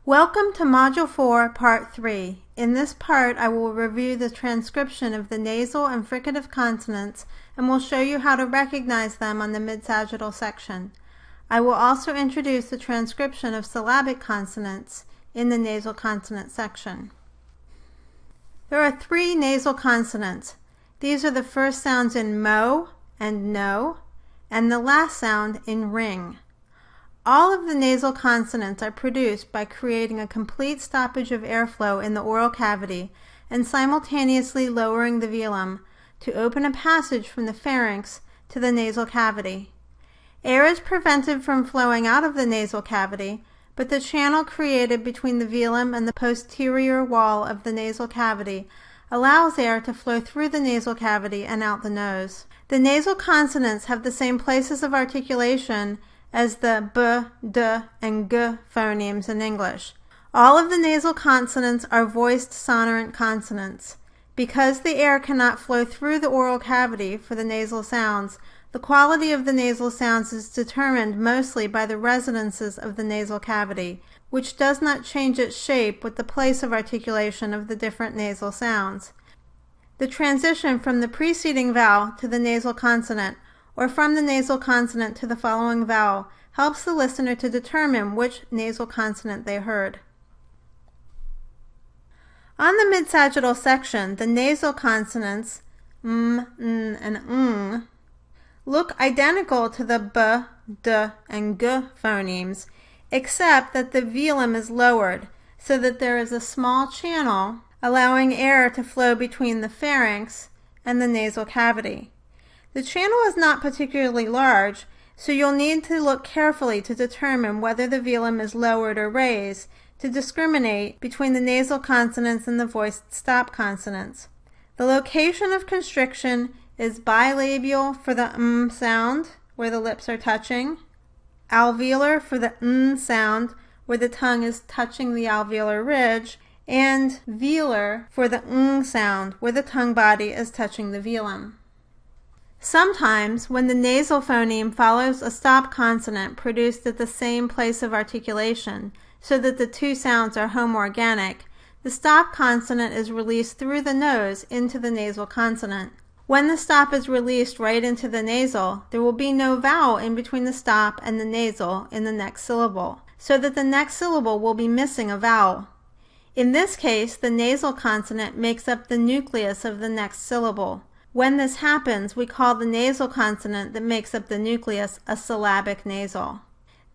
Welcome to Module 4, Part 3. In this part, I will review the transcription of the nasal and fricative consonants and will show you how to recognize them on the mid-sagittal section. I will also introduce the transcription of syllabic consonants in the nasal consonant section. There are three nasal consonants. These are the first sounds in mo and no, and the last sound in ring. All of the nasal consonants are produced by creating a complete stoppage of airflow in the oral cavity and simultaneously lowering the velum to open a passage from the pharynx to the nasal cavity. Air is prevented from flowing out of the nasal cavity, but the channel created between the velum and the posterior wall of the nasal cavity allows air to flow through the nasal cavity and out the nose. The nasal consonants have the same places of articulation as the b, d, and g phonemes in English. All of the nasal consonants are voiced sonorant consonants. Because the air cannot flow through the oral cavity for the nasal sounds, the quality of the nasal sounds is determined mostly by the resonances of the nasal cavity, which does not change its shape with the place of articulation of the different nasal sounds. The transition from the preceding vowel to the nasal consonant or from the nasal consonant to the following vowel helps the listener to determine which nasal consonant they heard. On the mid-sagittal section, the nasal consonants m, n, and ng look identical to the b, d, and g phonemes, except that the velum is lowered so that there is a small channel allowing air to flow between the pharynx and the nasal cavity. The channel is not particularly large, so you'll need to look carefully to determine whether the velum is lowered or raised to discriminate between the nasal consonants and the voiced stop consonants. The location of constriction is bilabial for the sound, where the lips are touching, alveolar for the n sound, where the tongue is touching the alveolar ridge, and velar for the ng sound, where the tongue body is touching the velum. Sometimes, when the nasal phoneme follows a stop consonant produced at the same place of articulation, so that the two sounds are homorganic, the stop consonant is released through the nose into the nasal consonant. When the stop is released right into the nasal, there will be no vowel in between the stop and the nasal in the next syllable, so that the next syllable will be missing a vowel. In this case, the nasal consonant makes up the nucleus of the next syllable. When this happens, we call the nasal consonant that makes up the nucleus a syllabic nasal.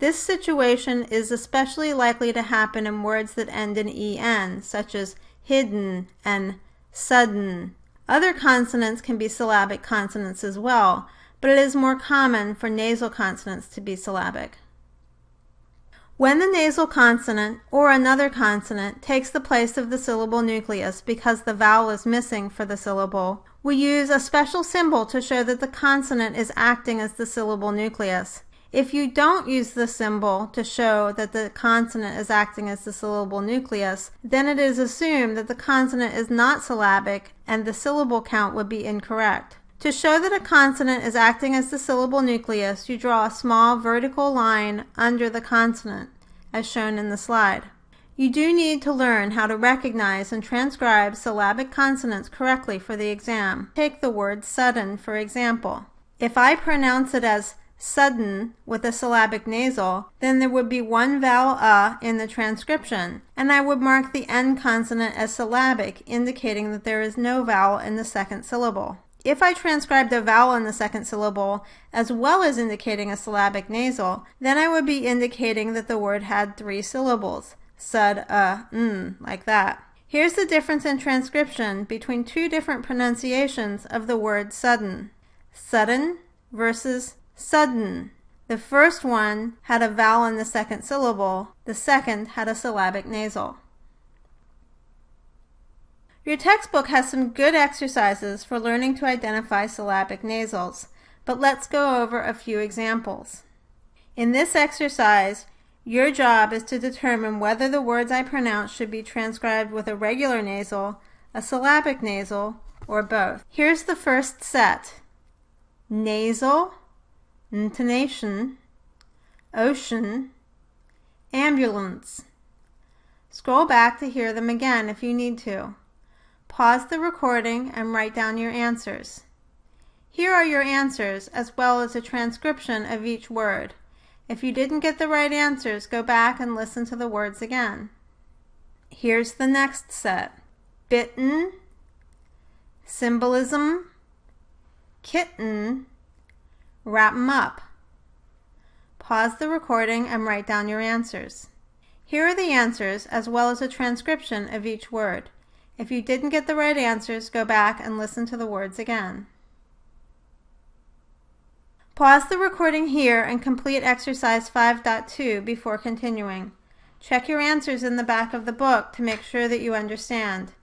This situation is especially likely to happen in words that end in en, such as hidden and sudden. Other consonants can be syllabic consonants as well, but it is more common for nasal consonants to be syllabic. When the nasal consonant or another consonant takes the place of the syllable nucleus because the vowel is missing for the syllable, we use a special symbol to show that the consonant is acting as the syllable nucleus. If you don't use the symbol to show that the consonant is acting as the syllable nucleus, then it is assumed that the consonant is not syllabic and the syllable count would be incorrect. To show that a consonant is acting as the syllable nucleus, you draw a small vertical line under the consonant, as shown in the slide. You do need to learn how to recognize and transcribe syllabic consonants correctly for the exam. Take the word sudden, for example. If I pronounce it as sudden with a syllabic nasal, then there would be one vowel in the transcription, and I would mark the N consonant as syllabic, indicating that there is no vowel in the second syllable. If I transcribed a vowel in the second syllable, as well as indicating a syllabic nasal, then I would be indicating that the word had 3 syllables. Sud, like that. Here's the difference in transcription between two different pronunciations of the word sudden. Sudden versus sudden. The first one had a vowel in the second syllable. The second had a syllabic nasal. Your textbook has some good exercises for learning to identify syllabic nasals, but let's go over a few examples. In this exercise, your job is to determine whether the words I pronounce should be transcribed with a regular nasal, a syllabic nasal, or both. Here's the first set. Nasal, intonation, ocean, ambulance. Scroll back to hear them again if you need to. Pause the recording and write down your answers. Here are your answers, as well as a transcription of each word. If you didn't get the right answers, go back and listen to the words again. Here's the next set. Bitten, symbolism, kitten, wrap 'em up. Pause the recording and write down your answers. Here are the answers, as well as a transcription of each word. If you didn't get the right answers, go back and listen to the words again. Pause the recording here and complete exercise 5.2 before continuing. Check your answers in the back of the book to make sure that you understand.